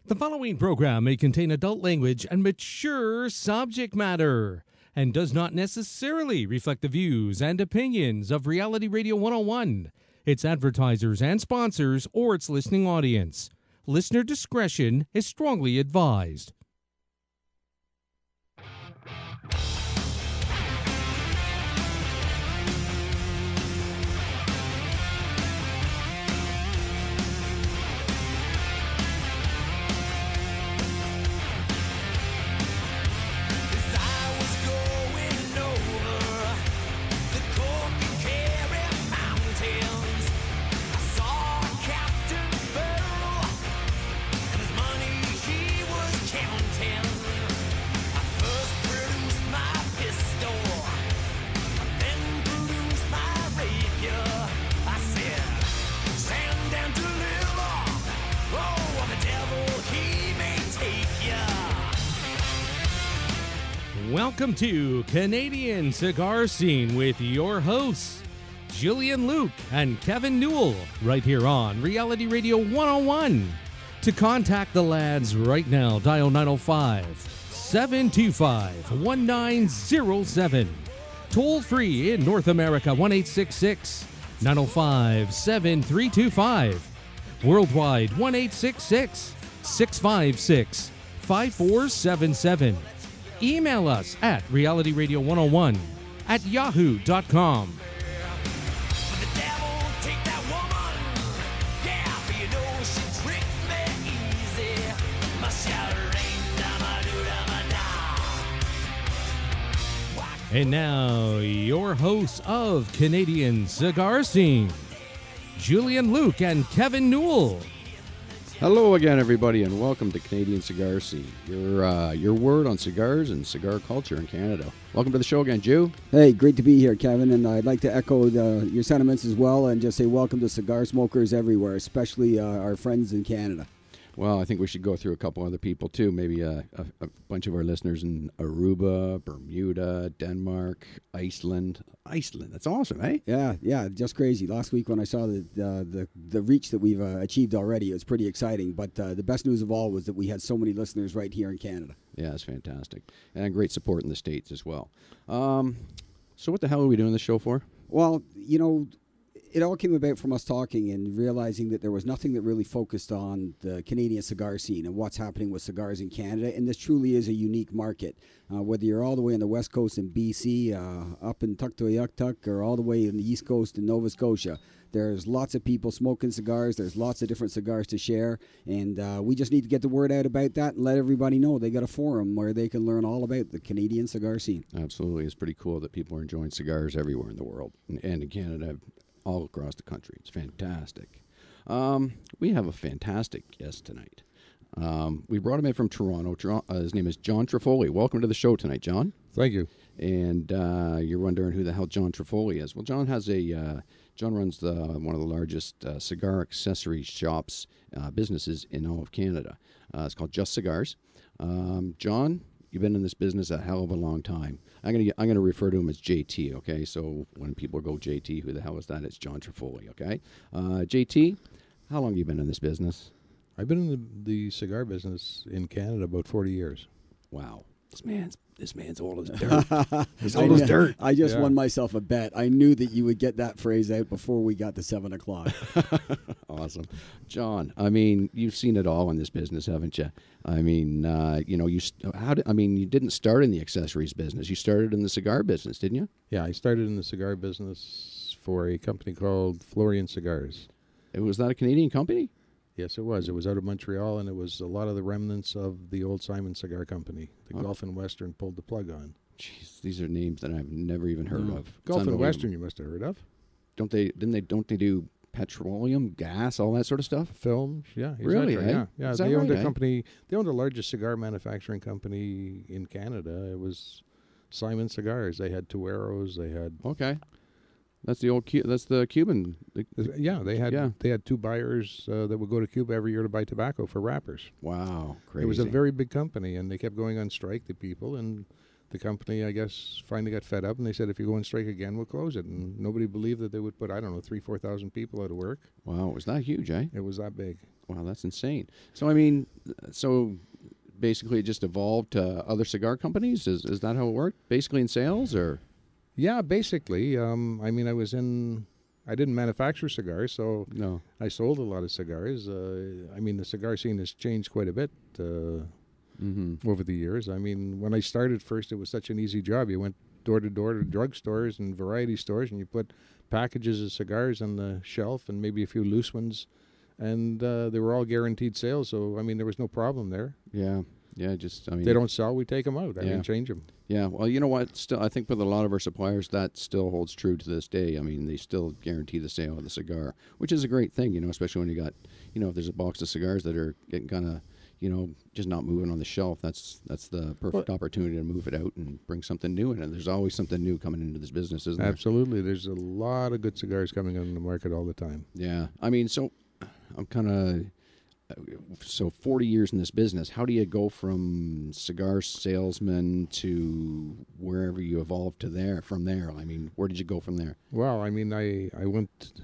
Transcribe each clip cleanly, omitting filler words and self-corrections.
The following program may contain adult language and mature subject matter and does not necessarily reflect the views and opinions of Reality Radio 101, its advertisers and sponsors, or its listening audience. Listener discretion is strongly advised. Welcome to Canadian Cigar Scene with your hosts, Julian Luke and Kevin Newell, right here on Reality Radio 101. To contact the lads right now, dial 905-725-1907. Toll free in North America, 1-866-905-7325. Worldwide, 1-866-656-5477. Email us at realityradio101@yahoo.com. And now, your hosts of Canadian Cigar Scene, Julian Luke and Kevin Newell. Hello again, everybody, and welcome to Canadian Cigar Scene, your word on cigars and cigar culture in Canada. Welcome to the show again, Jew. Hey, great to be here, Kevin, and I'd like to echo your sentiments as well and just say welcome to cigar smokers everywhere, especially our friends in Canada. Well, I think we should go through a couple other people, too. Maybe a bunch of our listeners in Aruba, Bermuda, Denmark, Iceland. Iceland, that's awesome, eh? Yeah, just crazy. Last week when I saw the reach that we've achieved already, it was pretty exciting. But the best news of all was that we had so many listeners right here in Canada. Yeah, it's fantastic. And great support in the States as well. So what the hell are we doing this show for? Well, you know, it all came about from us talking and realizing that there was nothing that really focused on the Canadian cigar scene and what's happening with cigars in Canada. And this truly is a unique market. Whether you're all the way on the West Coast in BC, up in Tuktoyaktuk, or all the way in the East Coast in Nova Scotia, there's lots of people smoking cigars. There's lots of different cigars to share. And we just need to get the word out about that and let everybody know they got a forum where they can learn all about the Canadian cigar scene. Absolutely. It's pretty cool that people are enjoying cigars everywhere in the world and in Canada, all across the country. It's fantastic. We have a fantastic guest tonight. We brought him in from Toronto. His name is John Trifoli. Welcome to the show tonight, John. Thank you. And you're wondering who the hell John Trifoli is. Well, John runs one of the largest cigar accessory shops businesses in all of Canada. It's called Just Cigars. John, you've been in this business a hell of a long time. I'm gonna refer to him as JT, okay? So when people go JT, who the hell is that? It's John Trifoli, okay? JT, how long have you been in this business? I've been in the cigar business in Canada about 40 years. Wow. This man's old as dirt. He's old as dirt. I just won myself a bet. I knew that you would get that phrase out before we got to 7 o'clock. Awesome. John, I mean, you've seen it all in this business, haven't you? I mean, you didn't start in the accessories business. You started in the cigar business, didn't you? Yeah, I started in the cigar business for a company called Florian Cigars. Was that a Canadian company? Yes, it was. It was out of Montreal, and it was a lot of the remnants of the old Simon Cigar Company. The Gulf and Western pulled the plug on. Jeez, these are names that I've never even heard of. Gulf and Western you must have heard of. Don't they do petroleum, gas, all that sort of stuff? Films, yeah. Exactly, really, eh? Yeah. They owned a company. They owned the largest cigar manufacturing company in Canada. It was Simon Cigars. They had Tueros. They had... Okay. That's the Cuban. They had two buyers that would go to Cuba every year to buy tobacco for wrappers. Wow, crazy. It was a very big company, and they kept going on strike, the people, and the company, I guess, finally got fed up, and they said, if you go on strike again, we'll close it. And nobody believed that they would put, I don't know, 4,000 people out of work. Wow, it was that huge, eh? It was that big. Wow, that's insane. So, I mean, so basically it just evolved to other cigar companies? Is that how it worked? Basically in sales, or? Yeah, basically. I mean, I didn't manufacture cigars, so No. I sold a lot of cigars. I mean, the cigar scene has changed quite a bit over the years. I mean, when I started first, it was such an easy job. You went door to door to drugstores and variety stores, and you put packages of cigars on the shelf and maybe a few loose ones, and they were all guaranteed sales. So, I mean, there was no problem there. Yeah. Yeah, just, I mean. If they don't sell, we take them out. I Yeah. mean, change them. Yeah, well, you know what? Still, I think with a lot of our suppliers, that still holds true to this day. I mean, they still guarantee the sale of the cigar, which is a great thing, you know, especially when you got, you know, if there's a box of cigars that are getting kind of, you know, just not moving on the shelf. That's the perfect opportunity to move it out and bring something new in. And there's always something new coming into this business, isn't there? Absolutely. There's a lot of good cigars coming on the market all the time. Yeah, I mean, so I'm kind of. So 40 years in this business, how do you go from cigar salesman to wherever you evolved to there, from there? I mean, where did you go from there? Well, I mean, I went,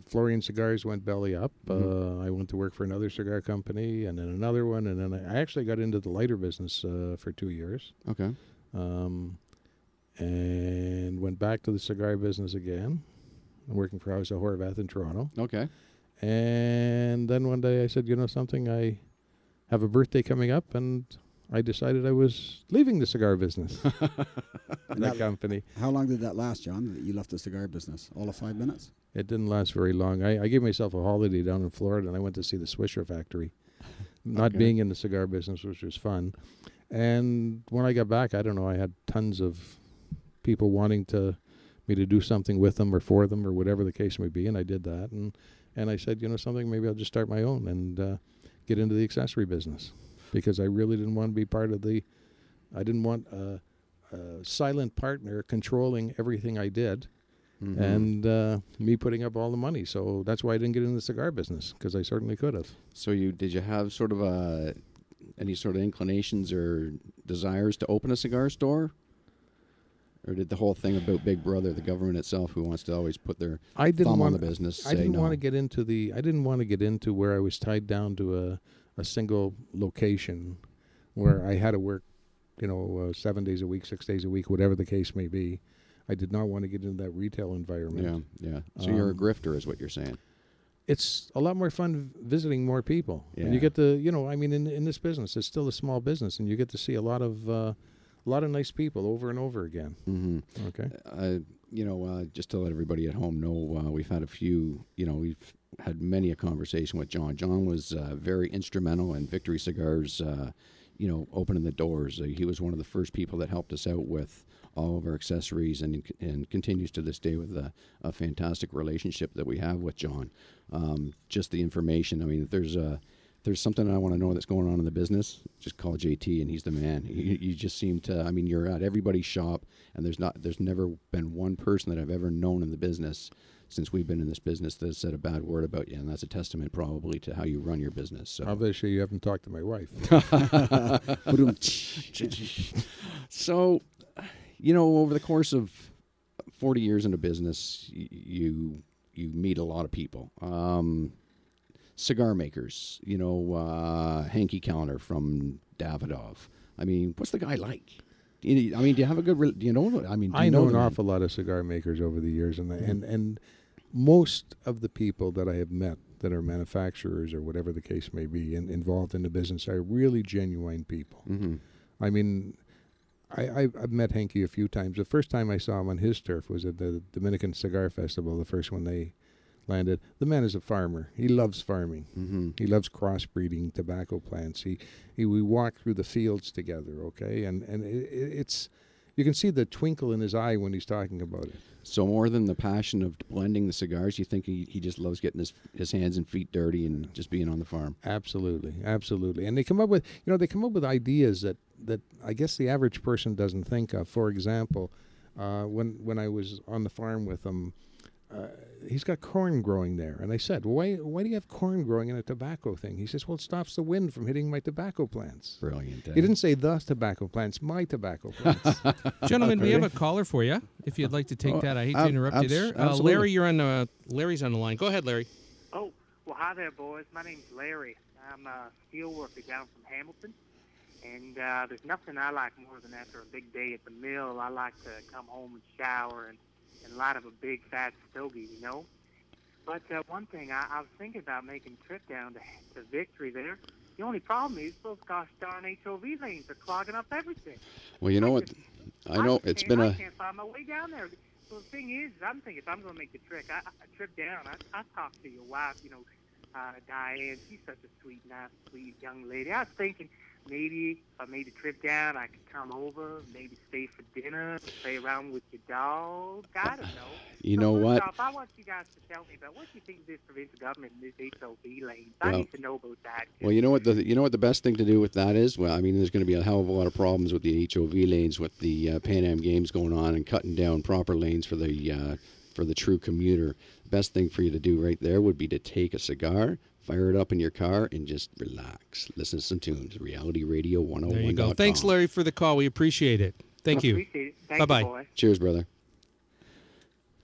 Florian Cigars went belly up. I went to work for another cigar company and then another one. And then I actually got into the lighter business for 2 years. Okay. And went back to the cigar business again. I'm working for House of Horvath in Toronto. Okay. And then one day I said, you know something, I have a birthday coming up, and I decided I was leaving the cigar business, that company. How long did that last, John, that you left the cigar business? All of 5 minutes? It didn't last very long. I gave myself a holiday down in Florida, and I went to see the Swisher factory, not Okay. being in the cigar business, which was fun. And when I got back, I don't know, I had tons of people wanting me to do something with them or for them or whatever the case may be, and I did that. And I said, you know something, maybe I'll just start my own and get into the accessory business, because I really didn't want to be part of I didn't want a silent partner controlling everything I did and me putting up all the money. So that's why I didn't get in the cigar business, because I certainly could have. So did you have sort of any sort of inclinations or desires to open a cigar store? Or did the whole thing about Big Brother, the government itself, who wants to always put their thumb on the business, say no? I didn't want to get into where I was tied down to a single location where I had to work, 7 days a week, 6 days a week, whatever the case may be. I did not want to get into that retail environment. Yeah. So you're a grifter, is what you're saying. It's a lot more fun visiting more people. Yeah. And you get to, in this business, it's still a small business, and you get to see a lot of nice people over and over again. Mm-hmm. Okay. Just to let everybody at home know, we've had we've had many a conversation with John. John was very instrumental in Victory Cigars, opening the doors. He was one of the first people that helped us out with all of our accessories, and continues to this day with a fantastic relationship that we have with John. Just the information. I mean, if there's something I want to know that's going on in the business, just call JT, and he's the man. You just seem to, I mean, you're at everybody's shop, and there's never been one person that I've ever known in the business since we've been in this business that has said a bad word about you, and that's a testament probably to how you run your business. So obviously you haven't talked to my wife. So, over the course of 40 years into business, you meet a lot of people. Cigar makers, Hanky Calendar from Davidoff. I mean, what's the guy like? Do you have a good? Do you know? I mean, I know an awful lot of cigar makers over the years, and most of the people that I have met that are manufacturers or whatever the case may be involved in the business are really genuine people. Mm-hmm. I mean, I've met Hanky a few times. The first time I saw him on his turf was at the Dominican Cigar Festival, the first one they landed. The man is a farmer. He loves farming. Mm-hmm. He loves crossbreeding tobacco plants. We walk through the fields together, okay? And it's you can see the twinkle in his eye when he's talking about it. So more than the passion of blending the cigars, you think he just loves getting his hands and feet dirty and just being on the farm? Absolutely. And they come up with ideas that I guess the average person doesn't think of. For example, when I was on the farm with him, he's got corn growing there. And I said, why do you have corn growing in a tobacco thing? He says, well, it stops the wind from hitting my tobacco plants. Brilliant. He didn't say the tobacco plants, my tobacco plants. Gentlemen, we have a caller for you. If you'd like to take that, I hate to interrupt you there. absolutely. Larry, Larry's on the line. Go ahead, Larry. Oh, well, hi there, boys. My name's Larry. I'm a steel worker down from Hamilton. And there's nothing I like more than after a big day at the mill. I like to come home and shower and light up a big fat stogie, you know. But one thing, I was thinking about making a trip down to Victory there. The only problem is those gosh darn HOV lanes are clogging up everything. Well, you know what? I know it's been I can't find my way down there. So the thing is, I'm thinking if I'm going to make the trip down, I talked to your wife, you know, Diane. She's such a sweet, nice, sweet young lady. I was thinking maybe if I made the trip down, I could come over, maybe stay for dinner, play around with your dog. I don't know. You know what? Off, I want you guys to tell me about what you think of this provincial government and this HOV lane. I need to know about that. Well, you know what the best thing to do with that is? Well, I mean, there's going to be a hell of a lot of problems with the HOV lanes with the Pan Am Games going on and cutting down proper lanes for the true commuter. Best thing for you to do right there would be to take a cigar, fire it up in your car, and just relax. Listen to some tunes. Reality Radio 101.com. There you go. Thanks, Larry, for the call. We appreciate it. Thank you. Appreciate it. Thank you, Bye-bye. boy. Cheers, brother.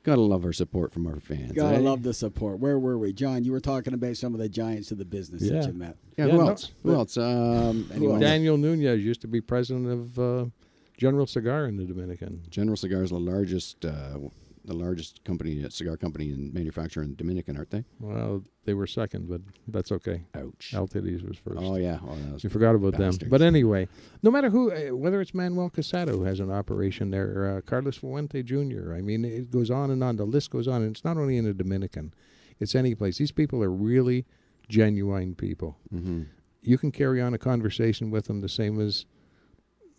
Gotta love our support from our fans. Gotta eh? love the support. Where were we? John, you were talking about some of the giants of the business that you met. Yeah, Yeah, who no, else? Who else? Anyone? Daniel Nunez used to be president of General Cigar in the Dominican. General Cigar is the largest company, cigar company and manufacturer in Dominican, aren't they? Well, they were second, but that's okay. Ouch. Altidis was first. Oh, yeah. Oh, that was You forgot about bastards. them. But anyway, no matter who, whether it's Manuel Casado who has an operation there, Carlos Fuente Jr., I mean, it goes on and on. The list goes on. And it's not only in the Dominican. It's any place. These people are really genuine people. Mm-hmm. You can carry on a conversation with them the same as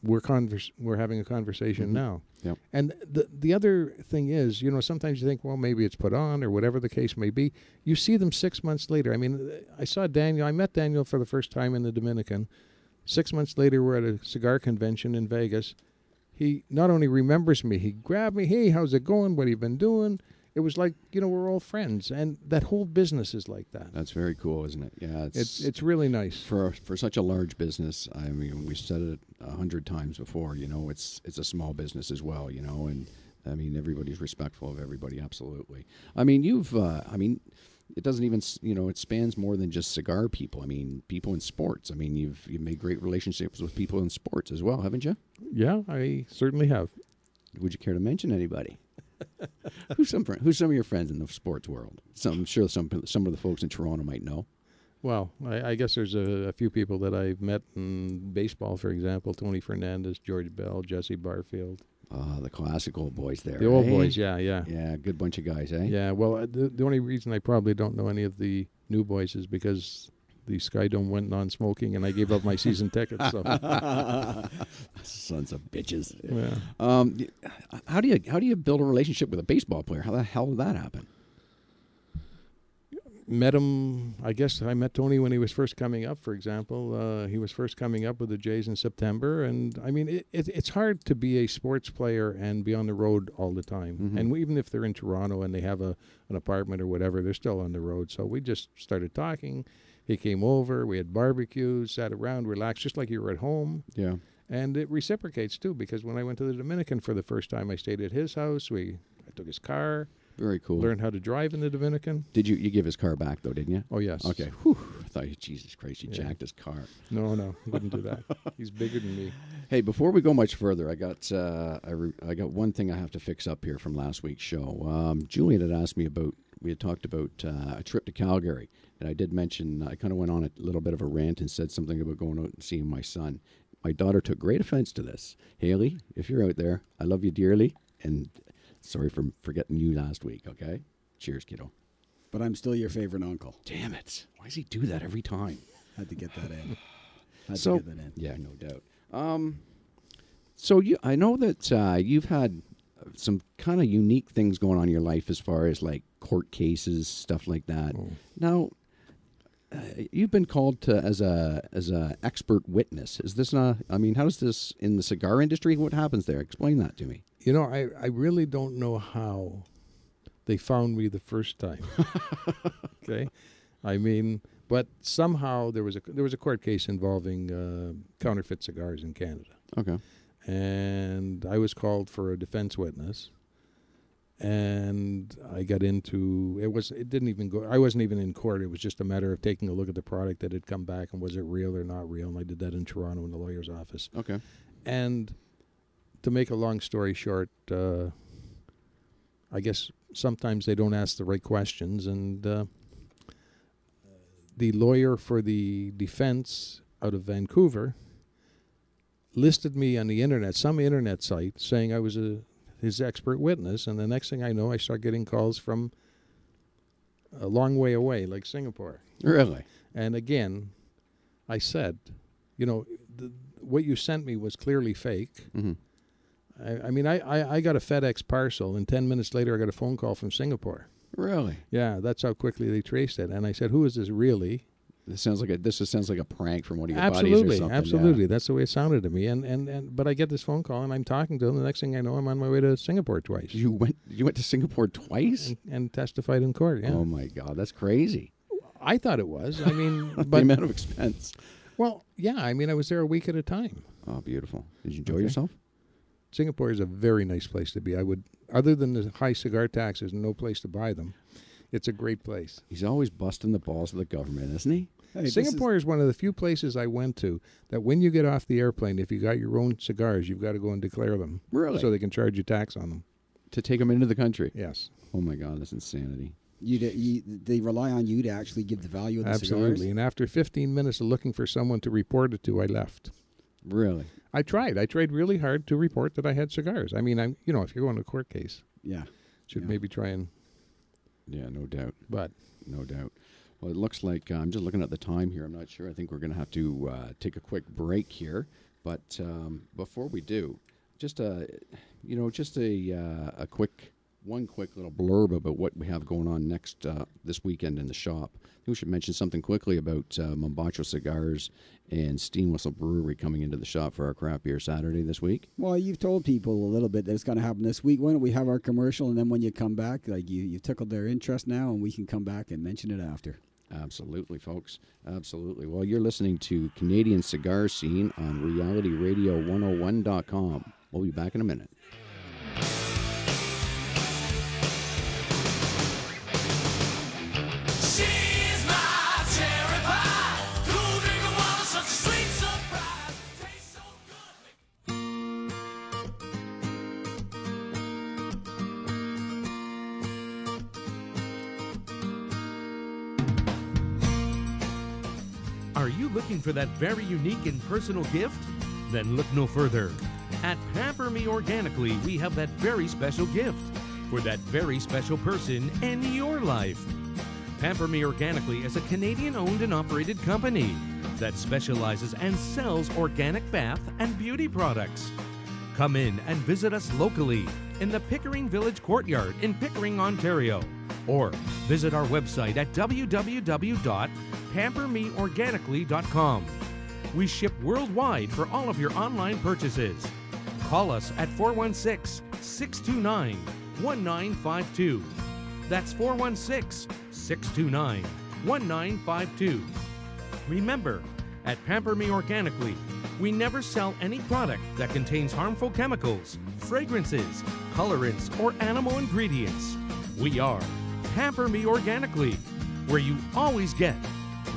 we're having a conversation now. Yep. And the other thing is, you know, sometimes you think, well, maybe it's put on or whatever the case may be. You see them 6 months later. I mean, I met Daniel for the first time in the Dominican. 6 months later, we're at a cigar convention in Vegas. He not only remembers me, he grabbed me, hey, how's it going? What have you been doing? It was like, you know, we're all friends. And that whole business is like that. That's very cool, isn't it? Yeah, It's really nice. for such a large business. I mean, we've said it 100 times before. You know, it's a small business as well. You know, and I mean, everybody's respectful of everybody. Absolutely. I mean, it doesn't even, you know, it spans more than just cigar people. I mean, people in sports. I mean, you've made great relationships with people in sports as well, haven't you? Yeah, I certainly have. Would you care to mention anybody? Who's some of your friends in the sports world? I'm sure some of the folks in Toronto might know. Well, I guess there's a few people that I've met in baseball, for example, Tony Fernandez, George Bell, Jesse Barfield. The classic old boys there. The old eh? boys, yeah. Yeah, good bunch of guys, eh? Yeah, well, the only reason I probably don't know any of the new boys is because the Sky Dome went non-smoking and I gave up my season tickets. So. Sons of bitches. Yeah. How do you build a relationship with a baseball player? How the hell did that happen? Met him, I guess I met Tony when he was first coming up, for example. He was first coming up with the Jays in September. And, I mean, it's hard to be a sports player and be on the road all the time. Mm-hmm. And even if they're in Toronto and they have an apartment or whatever, they're still on the road. So we just started talking. He came over. We had barbecues, sat around, relaxed, just like you were at home. Yeah. And it reciprocates, too, because when I went to the Dominican for the first time, I stayed at his house. I took his car. Very cool. Learned how to drive in the Dominican. Did you give his car back, though, didn't you? Oh, yes. Okay. Whew. I thought, Jesus Christ, you jacked his car. No, wouldn't do that. He's bigger than me. Hey, before we go much further, I got one thing I have to fix up here from last week's show. Julian had asked me we had talked about a trip to Calgary, and I did mention, I kind of went on a little bit of a rant and said something about going out and seeing my son. My daughter took great offense to this. Haley, if you're out there, I love you dearly, and sorry for forgetting you last week, okay? Cheers, kiddo. But I'm still your favorite uncle. Damn it. Why does he do that every time? Had to get that in. Yeah, no doubt. So I know that you've had some kind of unique things going on in your life as far as like court cases, stuff like that. Oh. Now, you've been called to as a expert witness. Is this not? I mean, how does this in the cigar industry? What happens there? Explain that to me. You know, I really don't know how they found me the first time. Okay, I mean, but somehow there was a court case involving counterfeit cigars in Canada. Okay. And I was called for a defense witness, and I got into it didn't even go. I wasn't even in court. It was just a matter of taking a look at the product that had come back and was it real or not real. And I did that in Toronto in the lawyer's office. Okay. And to make a long story short, I guess sometimes they don't ask the right questions, and the lawyer for the defense out of Vancouver listed me on the internet, some internet site, saying I was his expert witness, and the next thing I know, I start getting calls from a long way away, like Singapore. Really? And again, I said, what you sent me was clearly fake. Mm-hmm. I mean, I got a FedEx parcel, and 10 minutes later, I got a phone call from Singapore. Really? Yeah, that's how quickly they traced it. And I said, "Who is this really?" This sounds like a prank from one of your Absolutely, buddies or something. absolutely. Yeah. That's the way it sounded to me. But I get this phone call, and I'm talking to him. The next thing I know, I'm on my way to Singapore twice. You went to Singapore twice? And testified in court. Yeah. Oh my God, that's crazy. I thought it was. I mean, the but amount of expense. well, yeah. I mean, I was there a week at a time. Oh, beautiful. Did you enjoy yourself? Singapore is a very nice place to be. I would, other than the high cigar taxes and no place to buy them, it's a great place. He's always busting the balls of the government, isn't he? Hey, Singapore is one of the few places I went to that when you get off the airplane, if you got your own cigars, you've got to go and declare them. Really? So they can charge you tax on them. To take them into the country? Yes. Oh my God, that's insanity. They rely on you to actually give the value of the Absolutely. cigars? And after 15 minutes of looking for someone to report it to, I left. Really? I tried really hard to report that I had cigars. I mean, if you're going to a court case, Yeah. should maybe try and. Yeah, no doubt. But no doubt. Well, it looks like I'm just looking at the time here. I'm not sure. I think we're going to have to take a quick break here. But before we do, just a quick little blurb about what we have going on next this weekend in the shop. I think we should mention something quickly about Mombacho Cigars and Steam Whistle Brewery coming into the shop for our craft beer Saturday this week. Well, you've told people a little bit that it's going to happen this week. Why don't we have our commercial, and then when you come back, like you tickled their interest now, and we can come back and mention it after. Absolutely, folks. Absolutely. Well, you're listening to Canadian Cigar Scene on realityradio101.com. We'll be back in a minute. Are you looking for that very unique and personal gift? Then look no further. At Pamper Me Organically, we have that very special gift for that very special person in your life. Pamper Me Organically is a Canadian-owned and operated company that specializes and sells organic bath and beauty products. Come in and visit us locally in the Pickering Village Courtyard in Pickering, Ontario, or visit our website at www.pampermeorganically.com. We ship worldwide for all of your online purchases. Call us at 416-629-1952. That's 416-629-1952. Remember, at Pamper Me Organically, we never sell any product that contains harmful chemicals, fragrances, colorants, or animal ingredients. We are Pamper Me Organically, where you always get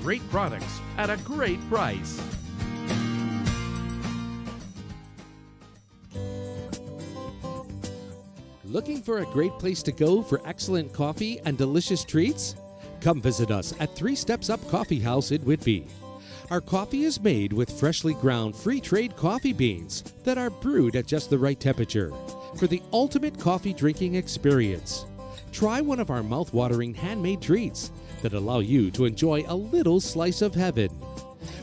great products at a great price. Looking for a great place to go for excellent coffee and delicious treats? Come visit us at 3 Steps Up Coffee House in Whitby. Our coffee is made with freshly ground free trade coffee beans that are brewed at just the right temperature for the ultimate coffee drinking experience. Try one of our mouth-watering handmade treats that allow you to enjoy a little slice of heaven.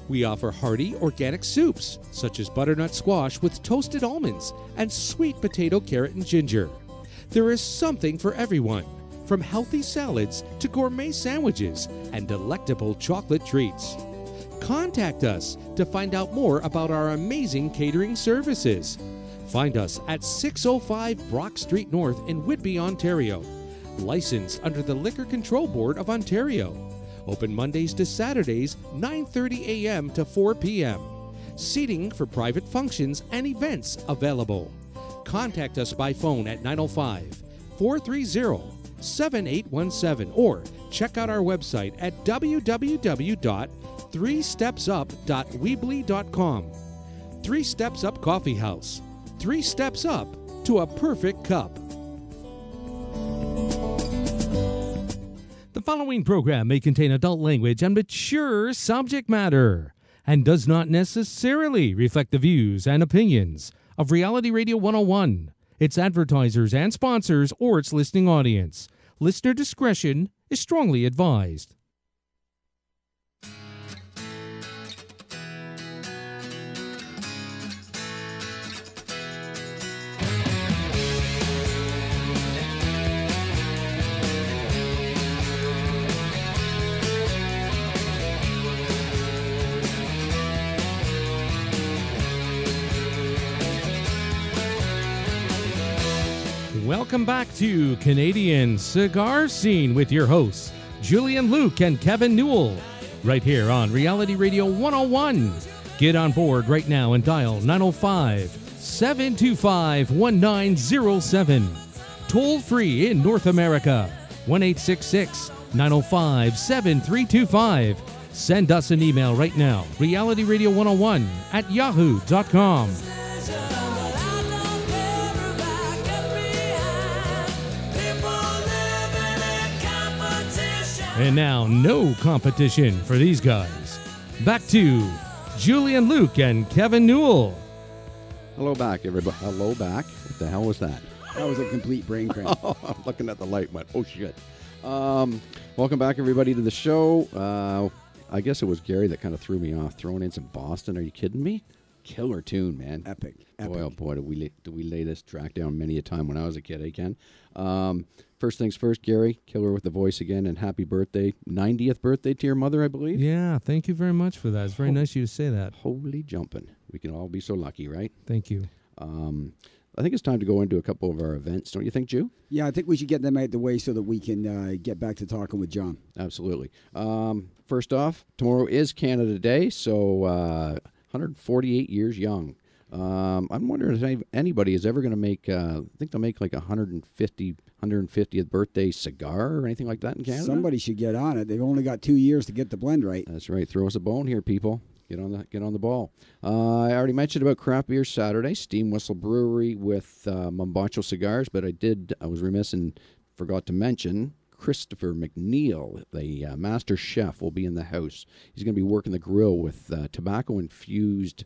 We offer hearty organic soups such as butternut squash with toasted almonds and sweet potato, carrot, and ginger. There is something for everyone, from healthy salads to gourmet sandwiches and delectable chocolate treats. Contact us to find out more about our amazing catering services. Find us at 605 Brock Street North in Whitby, Ontario. Licensed under the Liquor Control Board of Ontario. Open Mondays to Saturdays, 9:30 a.m. to 4 p.m. Seating for private functions and events available. Contact us by phone at 905-430-7817 or check out our website at www.3stepsup.weebly.com. 3 Steps Up Coffee House. 3 steps up to a perfect cup. The following program may contain adult language and mature subject matter and does not necessarily reflect the views and opinions of Reality Radio 101, its advertisers and sponsors, or its listening audience. Listener discretion is strongly advised. Welcome back to Canadian Cigar Scene with your hosts, Julian Luke and Kevin Newell, right here on Reality Radio 101. Get on board right now and dial 905-725-1907. Toll free in North America, 1-866-905-7325. Send us an email right now, realityradio101@yahoo.com. And now, no competition for these guys. Back to Julian Luke and Kevin Newell. Hello back, everybody. Hello back. What the hell was that? That was a complete brain cramp. Oh, I'm looking at the light. Went, oh, shit. Welcome back, everybody, to the show. I guess it was Gary that kind of threw me off, throwing in some Boston. Are you kidding me? Killer tune, man. Epic. Boy, oh boy, did we lay this track down many a time when I was a kid, Ken? First things first, Gary, killer with the voice again, and happy birthday. 90th birthday to your mother, I believe? Yeah, thank you very much for that. It's very nice of you to say that. Holy jumping. We can all be so lucky, right? Thank you. I think it's time to go into a couple of our events, don't you think, Ju? Yeah, I think we should get them out the way so that we can get back to talking with John. Absolutely. First off, tomorrow is Canada Day, so 148 years young. I'm wondering if anybody is ever going to make, I think they'll make like 150th birthday cigar or anything like that in Canada. Somebody should get on it. They've only got 2 years to get the blend right. That's right. Throw us a bone here, people. Get on the ball. I already mentioned about Craft Beer Saturday, Steam Whistle Brewery with Mombacho Cigars, but I was remiss and forgot to mention Christopher McNeil, the master chef, will be in the house. He's going to be working the grill with tobacco-infused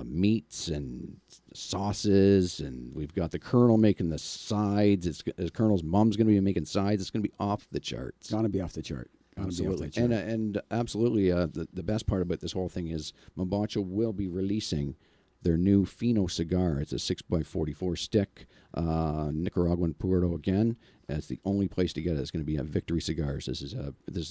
meats and sauces, and we've got the Colonel making the sides. Colonel's mom's going to be making sides. It's going to be off the charts. Gonna be off the chart. Absolutely. And absolutely, the best part about this whole thing is Mombacho will be releasing their new Fino cigar. It's a 6x44 stick, Nicaraguan Puro again. It's the only place to get it. It's going to be at Victory Cigars. This is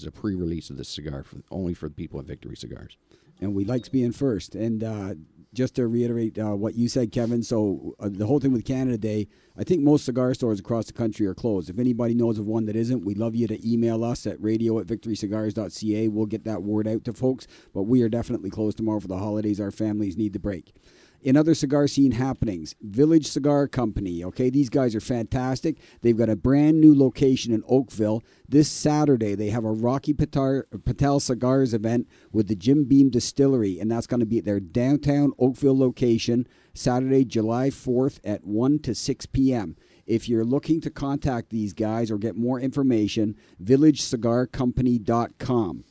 a pre-release of this cigar only for the people at Victory Cigars. And we likes being first. And just to reiterate what you said, Kevin, so the whole thing with Canada Day, I think most cigar stores across the country are closed. If anybody knows of one that isn't, we'd love you to email us at radio@victorycigars.ca. We'll get that word out to folks. But we are definitely closed tomorrow for the holidays. Our families need the break. In other cigar scene happenings, Village Cigar Company, okay, these guys are fantastic. They've got a brand new location in Oakville. This Saturday, they have a Rocky Patel Cigars event with the Jim Beam Distillery, and that's going to be at their downtown Oakville location, Saturday, July 4th at 1 to 6 p.m. If you're looking to contact these guys or get more information, villagecigarcompany.com.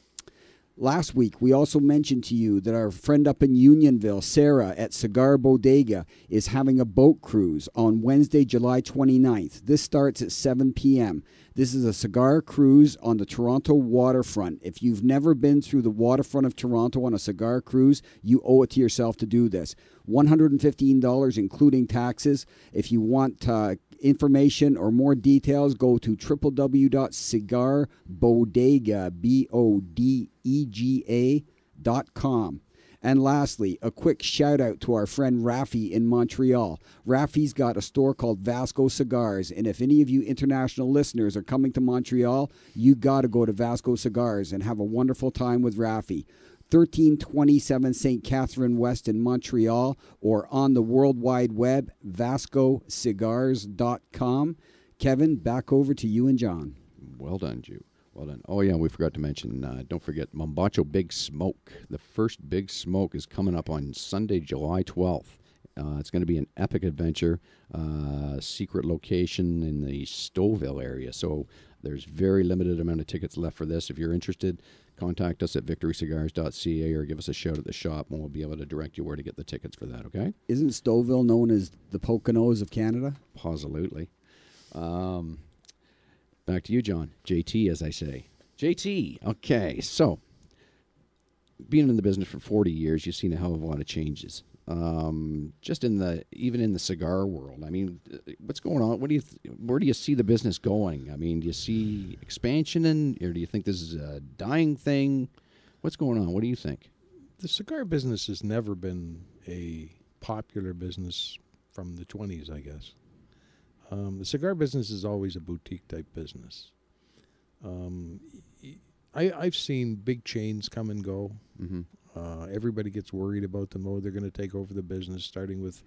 Last week, we also mentioned to you that our friend up in Unionville, Sarah, at Cigar Bodega, is having a boat cruise on Wednesday, July 29th. This starts at 7 p.m. This is a cigar cruise on the Toronto waterfront. If you've never been through the waterfront of Toronto on a cigar cruise, you owe it to yourself to do this. $115, including taxes. If you want information or more details, go to www.cigarbodega.com. And lastly, a quick shout out to our friend Rafi in Montreal. Rafi's got a store called Vasco Cigars, and if any of you international listeners are coming to Montreal, you got to go to Vasco Cigars and have a wonderful time with Rafi. 1327 St. Catherine West in Montreal, or on the World Wide Web, vascocigars.com. Kevin, back over to you and John. Well done, Jew. Well done. Oh, yeah, we forgot to mention, don't forget, Mombacho Big Smoke. The first Big Smoke is coming up on Sunday, July 12th. It's going to be an epic adventure, secret location in the Stouffville area. So there's very limited amount of tickets left for this. If you're interested, contact us at victorycigars.ca or give us a shout at the shop, and we'll be able to direct you where to get the tickets for that, okay? Isn't Stouffville known as the Poconos of Canada? Absolutely. Back to you, John. JT, as I say. JT. Okay, so being in the business for 40 years, you've seen a hell of a lot of changes. Just even in the cigar world. I mean, what's going on? Where do you see the business going? I mean, do you see expansion or do you think this is a dying thing? What's going on? What do you think? The cigar business has never been a popular business from the 20s, I guess. The cigar business is always a boutique-type business. I've seen big chains come and go. Mm-hmm. Everybody gets worried about them. Oh, they're going to take over the business, starting with,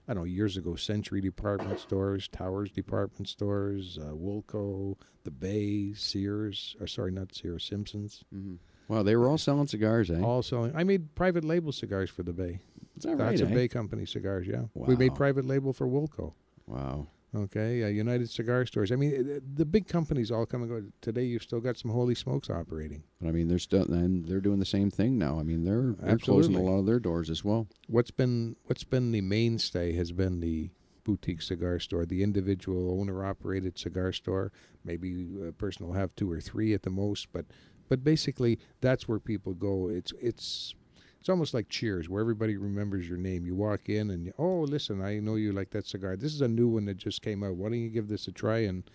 I don't know, years ago, Century department stores, Towers department stores, Wilco, The Bay, Sears, or sorry, not Sears, Simpsons. Mm-hmm. Wow, they were all selling cigars, eh? All selling. I made private label cigars for The Bay. Is that right, That's a eh? Bay Company cigars, yeah. Wow. We made private label for Wilco. Wow. Okay, United Cigar Stores. I mean, the big companies all come and go. Today, you've still got some Holy Smokes operating. But I mean, they're doing the same thing now. I mean, they're Absolutely. closing a lot of their doors as well. What's been the mainstay has been the boutique cigar store, the individual owner-operated cigar store. Maybe a person will have 2 or 3 at the most, but basically that's where people go. It's almost like Cheers, where everybody remembers your name. You walk in and, oh, listen, I know you like that cigar. This is a new one that just came out. Why don't you give this a try? And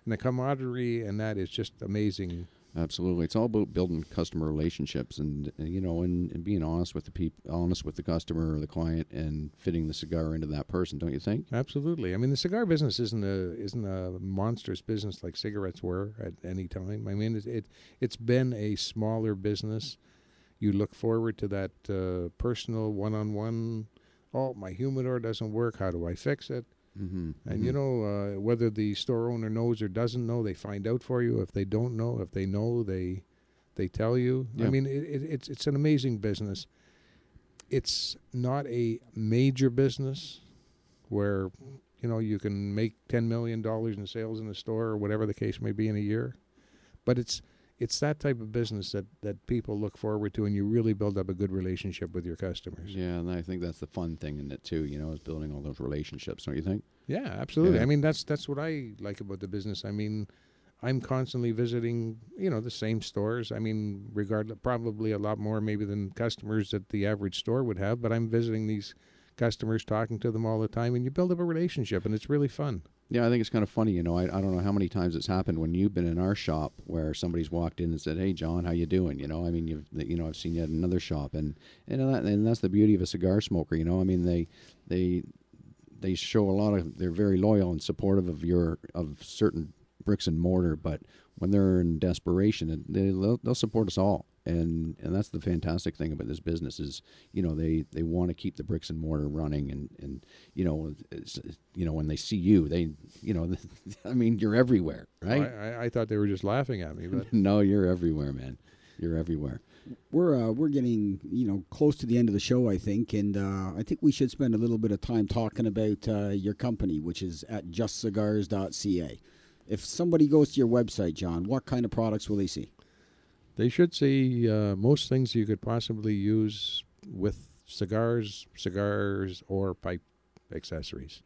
the camaraderie and that is just amazing. Absolutely, it's all about building customer relationships, and being honest with the customer or the client, and fitting the cigar into that person. Don't you think? Absolutely. I mean, the cigar business isn't a monstrous business like cigarettes were at any time. I mean, it's been a smaller business. You look forward to that personal one-on-one. Oh, my humidor doesn't work. How do I fix it? Mm-hmm. And whether the store owner knows or doesn't know, they find out for you. If they don't know, if they know, they tell you. Yeah. I mean, it's an amazing business. It's not a major business where you can make $10 million in sales in a store or whatever the case may be in a year, but it's that type of business that people look forward to, and you really build up a good relationship with your customers. Yeah, and I think that's the fun thing in it too. Is building all those relationships. Don't you think? Yeah, absolutely. Yeah. I mean, that's what I like about the business. I mean, I'm constantly visiting, the same stores. I mean, probably a lot more maybe than customers that the average store would have, but I'm visiting these customers, talking to them all the time, and you build up a relationship, and it's really fun. Yeah, I think it's kind of funny. I don't know how many times it's happened when you've been in our shop where somebody's walked in and said, "Hey, John, how you doing?" I mean, I've seen you at another shop, and that's the beauty of a cigar smoker. I mean, they show a lot of, they're very loyal and supportive of certain bricks and mortar, but when they're in desperation, they'll support us all. And that's the fantastic thing about this business is, they want to keep the bricks and mortar running, and when they see you, I mean, you're everywhere, right? I thought they were just laughing at me, but No, you're everywhere, man. You're everywhere. We're getting close to the end of the show, I think, and I think we should spend a little bit of time talking about your company, which is at justcigars.ca. If somebody goes to your website, John, what kind of products will they see? they should see most things you could possibly use with cigars, or pipe accessories.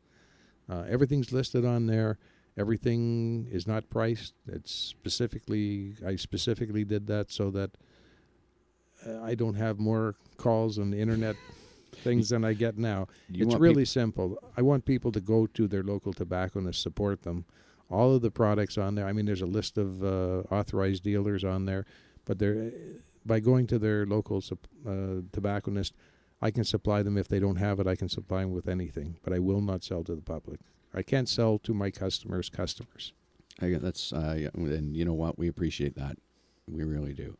Everything's listed on there. Everything is not priced. I specifically did that so that I don't have more calls on the internet things than I get now. It's really simple. I want people to go to their local tobacconist, support them. All of the products on there. I mean, there's a list of authorized dealers on there, but by going to their local tobacconist, I can supply them. If they don't have it, I can supply them with anything, but I will not sell to the public. I can't sell to my customers' customers. That's and you know what? We appreciate that. We really do.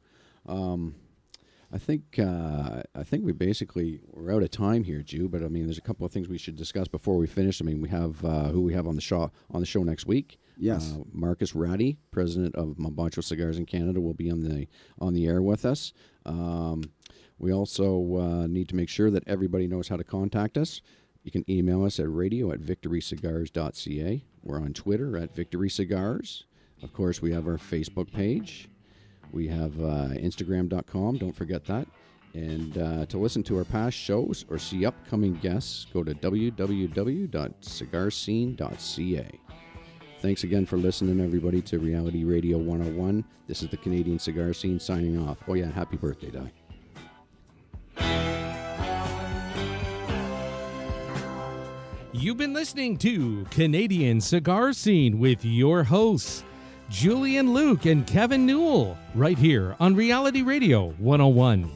I think we basically we're out of time here, Jew. But I mean, there's a couple of things we should discuss before we finish. I mean, we have who we have on the show next week. Yes, Marcus Ratty, president of Mabacho Cigars in Canada, will be on the air with us. We also need to make sure that everybody knows how to contact us. You can email us at radio@victorycigars.ca. We're on Twitter at Victory Cigars. Of course, we have our Facebook page. We have Instagram.com. Don't forget that. And to listen to our past shows or see upcoming guests, go to www.cigarscene.ca. Thanks again for listening, everybody, to Reality Radio 101. This is the Canadian Cigar Scene signing off. Oh, yeah, happy birthday, Di. You've been listening to Canadian Cigar Scene with your hosts, Julian Luke and Kevin Newell, right here on Reality Radio 101.